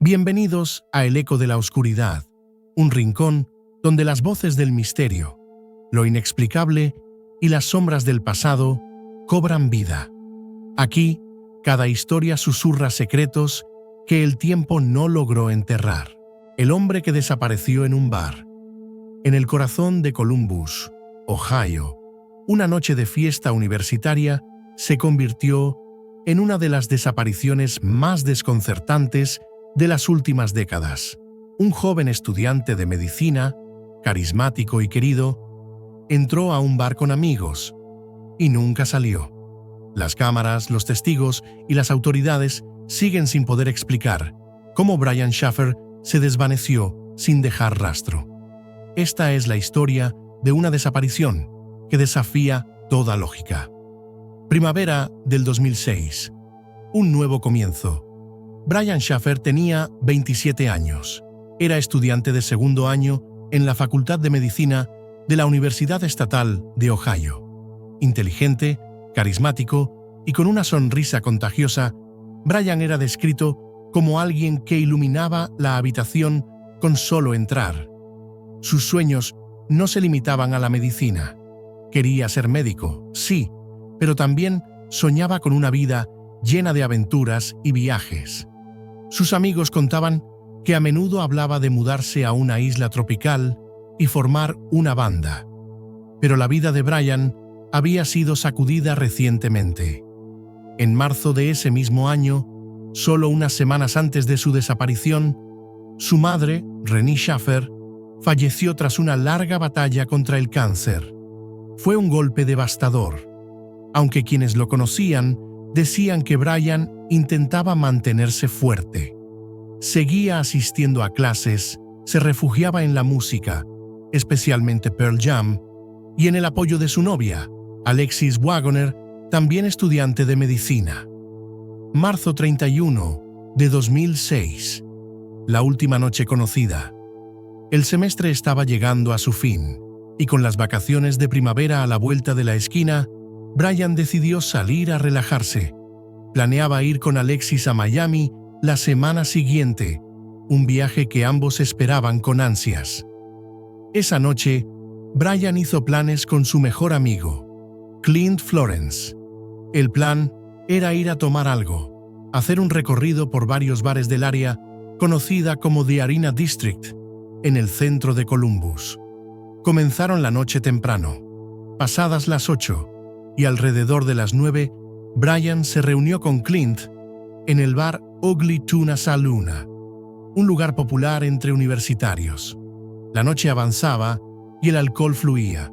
Bienvenidos a El Eco de la Oscuridad, un rincón donde las voces del misterio, lo inexplicable y las sombras del pasado cobran vida. Aquí, cada historia susurra secretos que el tiempo no logró enterrar. El hombre que desapareció en un bar. En el corazón de Columbus, Ohio, una noche de fiesta universitaria se convirtió en una de las desapariciones más desconcertantes de las últimas décadas. Un joven estudiante de medicina, carismático y querido, entró a un bar con amigos y nunca salió. Las cámaras, los testigos y las autoridades siguen sin poder explicar cómo Brian Shaffer se desvaneció sin dejar rastro. Esta es la historia de una desaparición que desafía toda lógica. Primavera del 2006. Un nuevo comienzo. Brian Shaffer tenía 27 años. Era estudiante de segundo año en la Facultad de Medicina de la Universidad Estatal de Ohio. Inteligente, carismático y con una sonrisa contagiosa, Brian era descrito como alguien que iluminaba la habitación con solo entrar. Sus sueños no se limitaban a la medicina. Quería ser médico, sí, pero también soñaba con una vida llena de aventuras y viajes. Sus amigos contaban que a menudo hablaba de mudarse a una isla tropical y formar una banda. Pero la vida de Brian había sido sacudida recientemente. En marzo de ese mismo año, solo unas semanas antes de su desaparición, su madre, Renee Shaffer, falleció tras una larga batalla contra el cáncer. Fue un golpe devastador, aunque quienes lo conocían decían que Brian intentaba mantenerse fuerte. Seguía asistiendo a clases, se refugiaba en la música, especialmente Pearl Jam, y en el apoyo de su novia, Alexis Wagoner, también estudiante de medicina. Marzo 31 de 2006. La última noche conocida. El semestre estaba llegando a su fin, y con las vacaciones de primavera a la vuelta de la esquina, Brian decidió salir a relajarse. Planeaba ir con Alexis a Miami la semana siguiente, un viaje que ambos esperaban con ansias. Esa noche, Brian hizo planes con su mejor amigo, Clint Florence. El plan era ir a tomar algo, hacer un recorrido por varios bares del área conocida como The Arena District, en el centro de Columbus. Comenzaron la noche temprano, pasadas las 8, y alrededor de las 9, Brian se reunió con Clint en el bar Ugly Tuna Saloon, un lugar popular entre universitarios. La noche avanzaba y el alcohol fluía.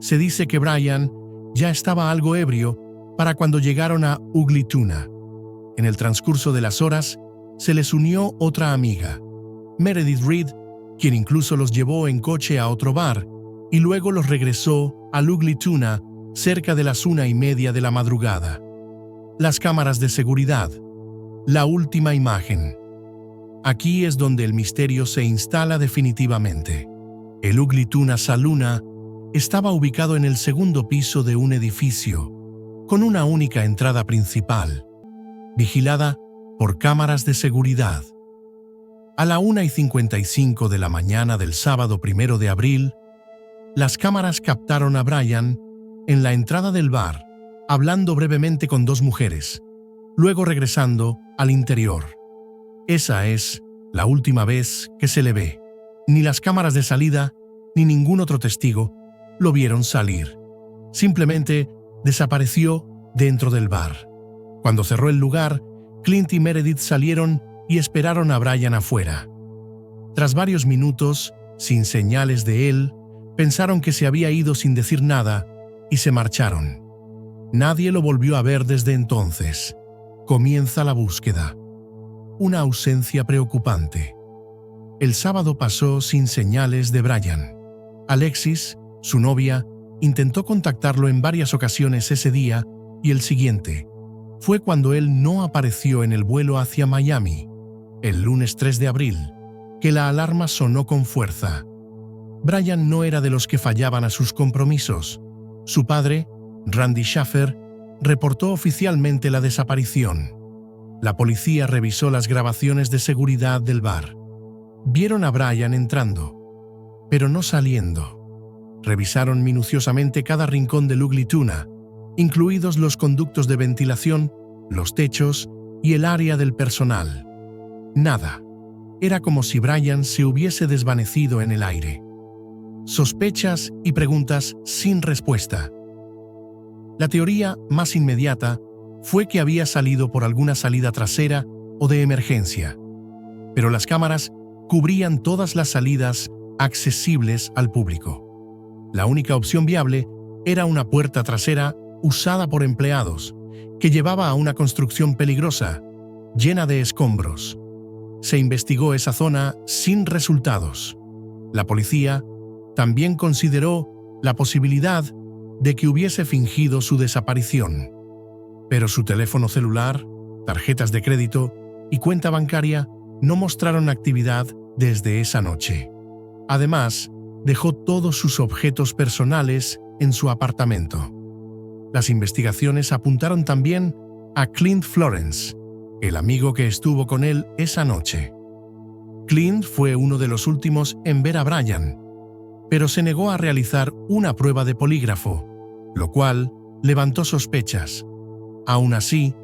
Se dice que Brian ya estaba algo ebrio para cuando llegaron a Ugly Tuna. En el transcurso de las horas, se les unió otra amiga, Meredith Reed, quien incluso los llevó en coche a otro bar y luego los regresó al Ugly Tuna cerca de las 1:30 de la madrugada. Las cámaras de seguridad. La última imagen. Aquí es donde el misterio se instala definitivamente. El Ugly Tuna Saloon estaba ubicado en el segundo piso de un edificio, con una única entrada principal, vigilada por cámaras de seguridad. A la 1:55 de la mañana del sábado 1 de abril, las cámaras captaron a Brian en la entrada del bar, hablando brevemente con dos mujeres, luego regresando al interior. Esa es la última vez que se le ve. Ni las cámaras de salida, ni ningún otro testigo lo vieron salir. Simplemente desapareció dentro del bar. Cuando cerró el lugar, Clint y Meredith salieron y esperaron a Brian afuera. Tras varios minutos, sin señales de él, pensaron que se había ido sin decir nada y se marcharon. Nadie lo volvió a ver desde entonces. Comienza la búsqueda. Una ausencia preocupante. El sábado pasó sin señales de Brian. Alexis, su novia, intentó contactarlo en varias ocasiones ese día y el siguiente. Fue cuando él no apareció en el vuelo hacia Miami, el lunes 3 de abril, que la alarma sonó con fuerza. Brian no era de los que fallaban a sus compromisos. Su padre, Randy Shaffer, reportó oficialmente la desaparición. La policía revisó las grabaciones de seguridad del bar. Vieron a Brian entrando, pero no saliendo. Revisaron minuciosamente cada rincón del Ugly Tuna, incluidos los conductos de ventilación, los techos y el área del personal. Nada. Era como si Brian se hubiese desvanecido en el aire. Sospechas y preguntas sin respuesta. La teoría más inmediata fue que había salido por alguna salida trasera o de emergencia, pero las cámaras cubrían todas las salidas accesibles al público. La única opción viable era una puerta trasera usada por empleados, que llevaba a una construcción peligrosa, llena de escombros. Se investigó esa zona sin resultados. La policía también consideró la posibilidad de que hubiese fingido su desaparición. Pero su teléfono celular, tarjetas de crédito y cuenta bancaria no mostraron actividad desde esa noche. Además, dejó todos sus objetos personales en su apartamento. Las investigaciones apuntaron también a Clint Florence, el amigo que estuvo con él esa noche. Clint fue uno de los últimos en ver a Brian, pero se negó a realizar una prueba de polígrafo, lo cual levantó sospechas. Aún así,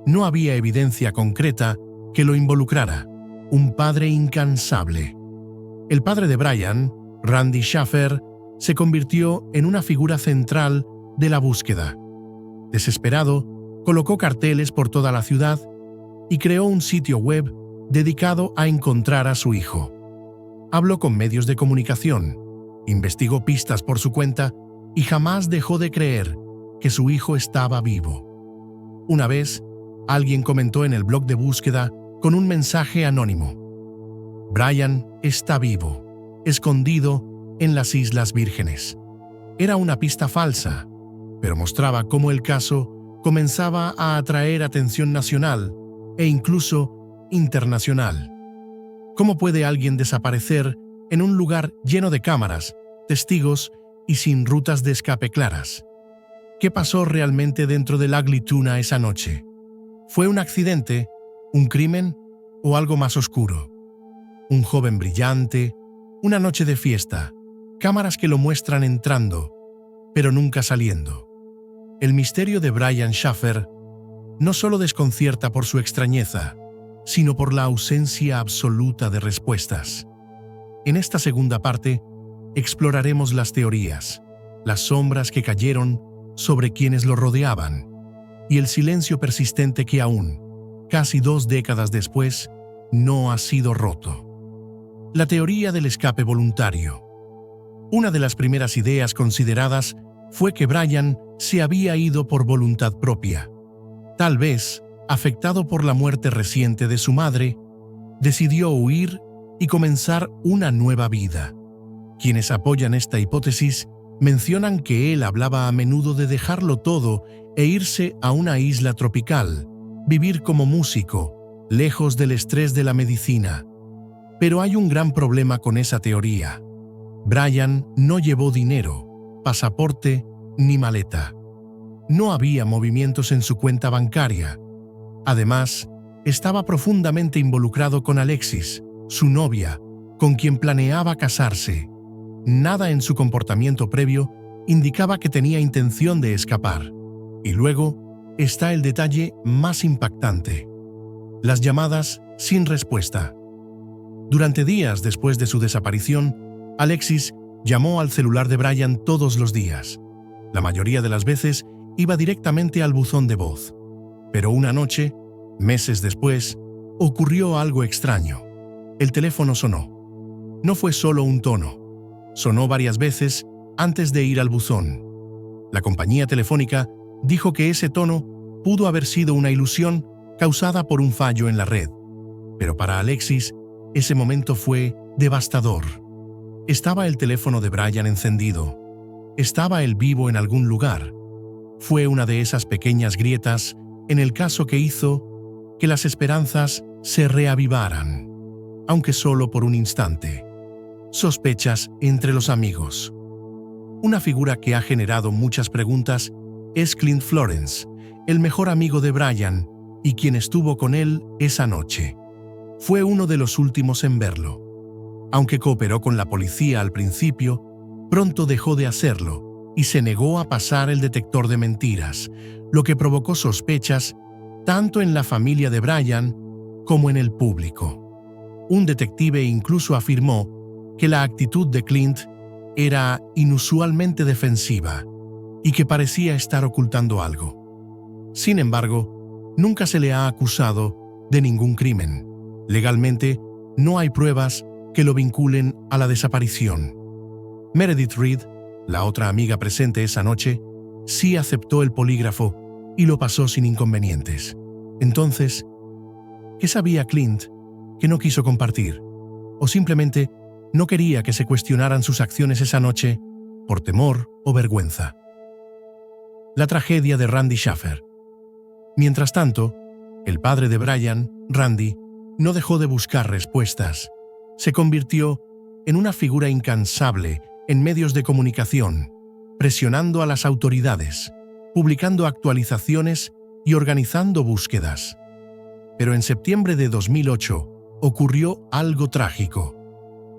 no había evidencia concreta que lo involucrara. Un padre incansable. El padre de Brian, Randy Schaffer, se convirtió en una figura central de la búsqueda. Desesperado, colocó carteles por toda la ciudad y creó un sitio web dedicado a encontrar a su hijo. Habló con medios de comunicación, investigó pistas por su cuenta y jamás dejó de creer que su hijo estaba vivo. Una vez, alguien comentó en el blog de búsqueda con un mensaje anónimo: Brian está vivo, escondido en las Islas Vírgenes. Era una pista falsa, pero mostraba cómo el caso comenzaba a atraer atención nacional e incluso internacional. ¿Cómo puede alguien desaparecer en un lugar lleno de cámaras, testigos y sin rutas de escape claras? ¿Qué pasó realmente dentro del Ugly Tuna esa noche? ¿Fue un accidente, un crimen o algo más oscuro? Un joven brillante, una noche de fiesta, cámaras que lo muestran entrando, pero nunca saliendo. El misterio de Brian Schaffer no solo desconcierta por su extrañeza, sino por la ausencia absoluta de respuestas. En esta segunda parte, exploraremos las teorías, las sombras que cayeron sobre quienes lo rodeaban y el silencio persistente que aún, casi 2 décadas después, no ha sido roto. La teoría del escape voluntario. Una de las primeras ideas consideradas fue que Brian se había ido por voluntad propia. Tal vez, afectado por la muerte reciente de su madre, decidió huir y comenzar una nueva vida. Quienes apoyan esta hipótesis mencionan que él hablaba a menudo de dejarlo todo e irse a una isla tropical, vivir como músico, lejos del estrés de la medicina. Pero hay un gran problema con esa teoría. Brian no llevó dinero, pasaporte ni maleta. No había movimientos en su cuenta bancaria. Además, estaba profundamente involucrado con Alexis, su novia, con quien planeaba casarse. Nada en su comportamiento previo indicaba que tenía intención de escapar. Y luego está el detalle más impactante: las llamadas sin respuesta. Durante días después de su desaparición, Alexis llamó al celular de Brian todos los días. La mayoría de las veces iba directamente al buzón de voz. Pero una noche, meses después, ocurrió algo extraño. El teléfono sonó. No fue solo un tono. Sonó varias veces antes de ir al buzón. La compañía telefónica dijo que ese tono pudo haber sido una ilusión causada por un fallo en la red. Pero para Alexis, ese momento fue devastador. Estaba el teléfono de Brian encendido. Estaba él vivo en algún lugar. Fue una de esas pequeñas grietas en el caso que hizo que las esperanzas se reavivaran, aunque solo por un instante. Sospechas entre los amigos. Una figura que ha generado muchas preguntas es Clint Florence, el mejor amigo de Brian, y quien estuvo con él esa noche. Fue uno de los últimos en verlo. Aunque cooperó con la policía al principio, pronto dejó de hacerlo y se negó a pasar el detector de mentiras, lo que provocó sospechas tanto en la familia de Brian como en el público. Un detective incluso afirmó que la actitud de Clint era inusualmente defensiva y que parecía estar ocultando algo. Sin embargo, nunca se le ha acusado de ningún crimen. Legalmente, no hay pruebas que lo vinculen a la desaparición. Meredith Reed, la otra amiga presente esa noche, sí aceptó el polígrafo y lo pasó sin inconvenientes. Entonces, ¿qué sabía Clint que no quiso compartir? ¿O simplemente no quería que se cuestionaran sus acciones esa noche por temor o vergüenza? La tragedia de Randy Shaffer. Mientras tanto, el padre de Brian, Randy, no dejó de buscar respuestas. Se convirtió en una figura incansable en medios de comunicación, presionando a las autoridades, publicando actualizaciones y organizando búsquedas. Pero en septiembre de 2008 ocurrió algo trágico.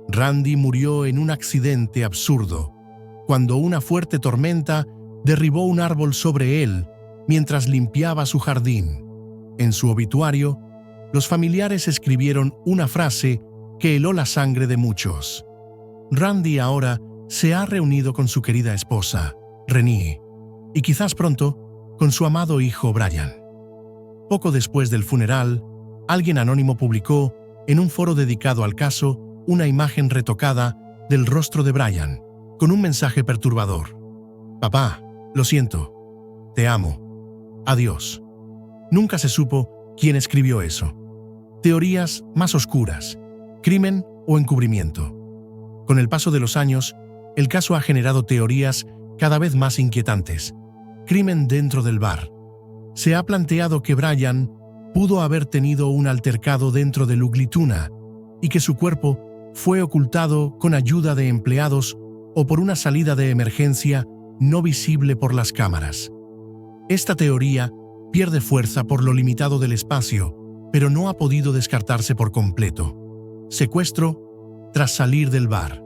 Randy murió en un accidente absurdo, cuando una fuerte tormenta derribó un árbol sobre él mientras limpiaba su jardín. En su obituario, los familiares escribieron una frase que heló la sangre de muchos. Randy ahora se ha reunido con su querida esposa, Renee, y quizás pronto con su amado hijo Brian. Poco después del funeral, alguien anónimo publicó en un foro dedicado al caso una imagen retocada del rostro de Brian, con un mensaje perturbador. «Papá, lo siento. Te amo. Adiós». Nunca se supo quién escribió eso. Teorías más oscuras, crimen o encubrimiento. Con el paso de los años, el caso ha generado teorías cada vez más inquietantes. Crimen dentro del bar. Se ha planteado que Brian pudo haber tenido un altercado dentro del Ugly Tuna y que su cuerpo fue ocultado con ayuda de empleados o por una salida de emergencia no visible por las cámaras. Esta teoría pierde fuerza por lo limitado del espacio, pero no ha podido descartarse por completo. Secuestro tras salir del bar.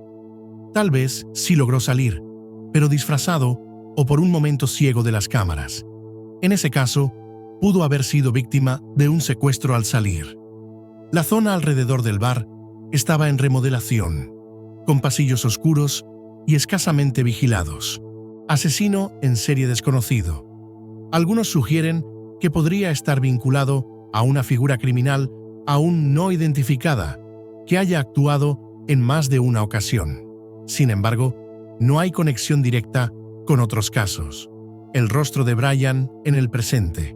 Tal vez sí logró salir, pero disfrazado o por un momento ciego de las cámaras. En ese caso, pudo haber sido víctima de un secuestro al salir. La zona alrededor del bar estaba en remodelación, con pasillos oscuros y escasamente vigilados. Asesino en serie desconocido. Algunos sugieren que podría estar vinculado a una figura criminal aún no identificada, que haya actuado en más de una ocasión. Sin embargo, no hay conexión directa con otros casos. El rostro de Brian en el presente.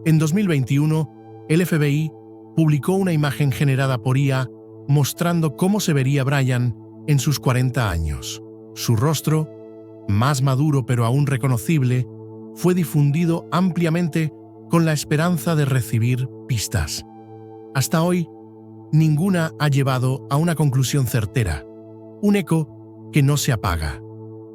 En 2021, el FBI publicó una imagen generada por IA mostrando cómo se vería Brian en sus 40 años. Su rostro, más maduro pero aún reconocible, fue difundido ampliamente con la esperanza de recibir pistas. Hasta hoy, ninguna ha llevado a una conclusión certera, un eco que no se apaga.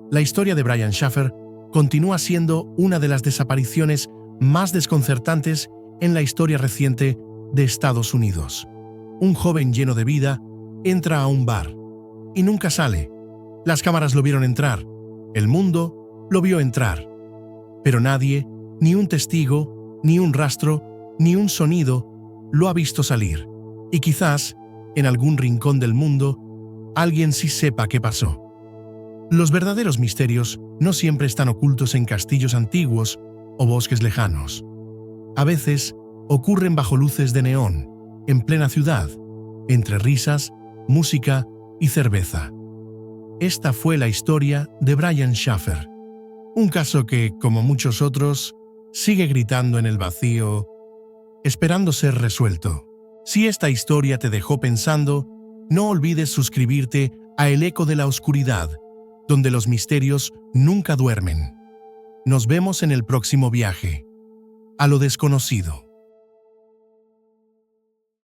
La historia de Brian Shaffer continúa siendo una de las desapariciones más desconcertantes en la historia reciente de Estados Unidos. Un joven lleno de vida entra a un bar y nunca sale. Las cámaras lo vieron entrar, el mundo lo vio entrar, pero nadie, ni un testigo, ni un rastro, ni un sonido, lo ha visto salir. Y quizás, en algún rincón del mundo, alguien sí sepa qué pasó. Los verdaderos misterios no siempre están ocultos en castillos antiguos o bosques lejanos. A veces ocurren bajo luces de neón, en plena ciudad, entre risas, música y cerveza. Esta fue la historia de Brian Shaffer, un caso que, como muchos otros, sigue gritando en el vacío, esperando ser resuelto. Si esta historia te dejó pensando, no olvides suscribirte a El Eco de la Oscuridad, donde los misterios nunca duermen. Nos vemos en el próximo viaje a lo desconocido.